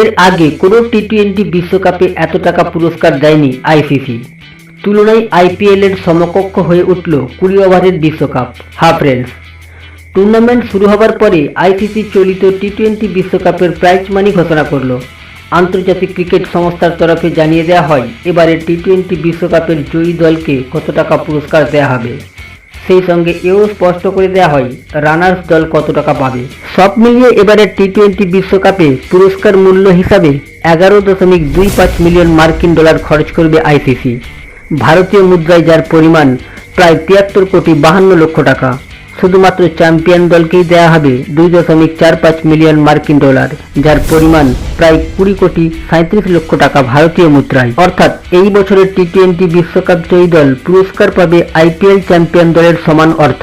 এর আগে কোনো টি-টোয়েন্টি বিশ্বকাপে এত টাকা পুরস্কার দেয়নি আইসিসি। তুলনায় আইপিএল এর সমকক্ষ হয়ে উঠল 20 ওভারের বিশ্বকাপ। ফ্রেন্ডস, টুর্নামেন্ট শুরু হবার পরে আইসিসি চলিত টি-টোয়েন্টি বিশ্বকাপের প্রাইজ মানি ঘোষণা করল। আন্তর্জাতিক ক্রিকেট সংস্থার তরফে জানিয়ে দেওয়া হয় এবারের টি-টোয়েন্টি বিশ্বকাপের জয়ী দলকে কত টাকা পুরস্কার দেওয়া হবে। সেই সঙ্গে এও স্পষ্ট করে দেওয়া হয় রানার্স দল কত টাকা পাবে। সব মিলিয়ে এবারের টি-টোয়েন্টি বিশ্বকাপে পুরস্কার মূল্য হিসাবে 11.25 মিলিয়ন মার্কিন ডলার খরচ করবে আইসিসি। ভারতীয় মুদ্রায় যার পরিমাণ প্রায় 73 কোটি 52 লক্ষ টাকা। শুধুমাত্র চ্যাম্পিয়ন দলকেই দেওয়া হবে 2.45 মিলিয়ন মার্কিন ডলার, যার পরিমাণ প্রায় 20 কোটি 37 লক্ষ টাকা ভারতীয় মুদ্রায়। অর্থাৎ এই বছরের টি-টোয়েন্টি বিশ্বকাপ জয়ী দল পুরস্কার পাবে আইপিএল চ্যাম্পিয়ন দলের সমান অর্থ।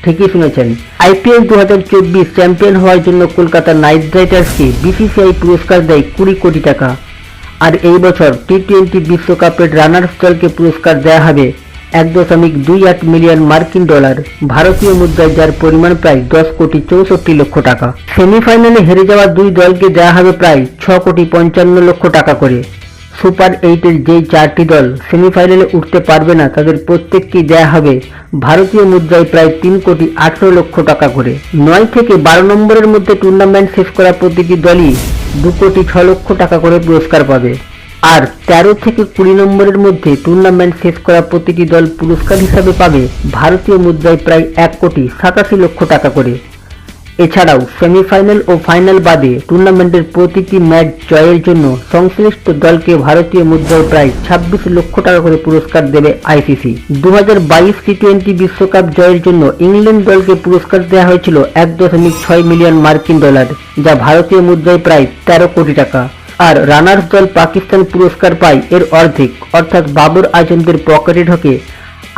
ঠিকই শুনেছেন, আইপিএল 2024 চ্যাম্পিয়ন হওয়ার জন্য কলকাতা নাইট রাইডার্সকে বিসিসিআই পুরস্কার দেয় 20 কোটি টাকা। আর এই বছর টি-টোয়েন্টি বিশ্বকাপের রানার্স দলকে পুরস্কার দেওয়া হবে 1.28 মিলিয়ন মার্কিন ডলার, ভারতীয় মুদ্রায় যার পরিমাণ প্রায় 10 কোটি 64 লক্ষ টাকা। সেমিফাইনালে হেরে যাওয়া দুই দলকে দেওয়া হবে প্রায় 6 কোটি 55 লক্ষ টাকা করে। সুপার 8-এর যেই 4টি দল সেমিফাইনালে উঠতে পারবে না তাদের প্রত্যেককেই দেওয়া হবে ভারতীয় মুদ্রায় প্রায় 3 কোটি 18 লক্ষ টাকা করে। 9 থেকে 12 নম্বরের মধ্যে টুর্নামেন্ট শেষ করা প্রতিটি দলই 2 কোটি 6 লক্ষ টাকা করে পুরস্কার পাবে। আর 13 থেকে 20 নম্বরের মধ্যে টুর্নামেন্ট শেষ করা প্রতিটি দল পুরস্কার হিসাবে পাবে ভারতীয় মুদ্রায় প্রায় 1 কোটি 87 লক্ষ টাকা করে। এছাড়াও সেমিফাইনাল ও ফাইনাল বাদে টুর্নামেন্টের প্রতিটি ম্যাচ জয়ের জন্য সংশ্লিষ্ট দলকে ভারতীয় মুদ্রায় প্রায় 26 লক্ষ টাকা করে পুরস্কার দেবে আইসিসি। 2022 টি-টোয়েন্টি বিশ্বকাপ জয়ের জন্য ইংল্যান্ড দলকে পুরস্কার দেওয়া হয়েছিল 1.6 মিলিয়ন মার্কিন ডলার, যা ভারতীয় মুদ্রায় প্রায় 13 কোটি টাকা। আর রানার্স দল পাকিস্তান পুরস্কার পায় এর অর্ধেক, অর্থাৎ বাবর আজমদের পকেটে ঢোকে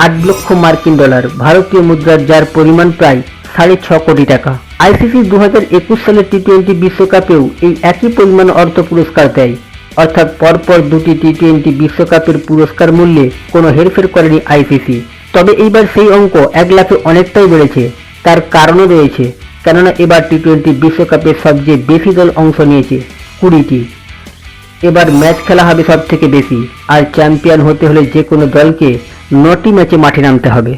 8 লক্ষ মার্কিন ডলার, ভারতীয় মুদ্রার যার পরিমাণ প্রায় 6.5 কোটি টাকা। আইসিসি 2021 সালের টি-টোয়েন্টি বিশ্বকাপেও এই একই পরিমাণ অর্থ পুরস্কার দেয়, অর্থাৎ পরপর দুটি টি-টোয়েন্টি বিশ্বকাপের পুরস্কার মূল্যে কোনো হেরফের করেনি আইসিসি। তবে এইবার সেই অঙ্ক 1 লাখে অনেকটাই বেড়েছে। তার কারণও রয়েছে, কেননা এবার টি-টোয়েন্টি বিশ্বকাপে সবচেয়ে বেশি দল অংশ নিয়েছে, 20টি। এবার ম্যাচ খেলা হবে সব থেকে বেশি, আর চ্যাম্পিয়ন হতে হলে যে কোনো দলকে 9টি ম্যাচে মাঠে নামতে হবে।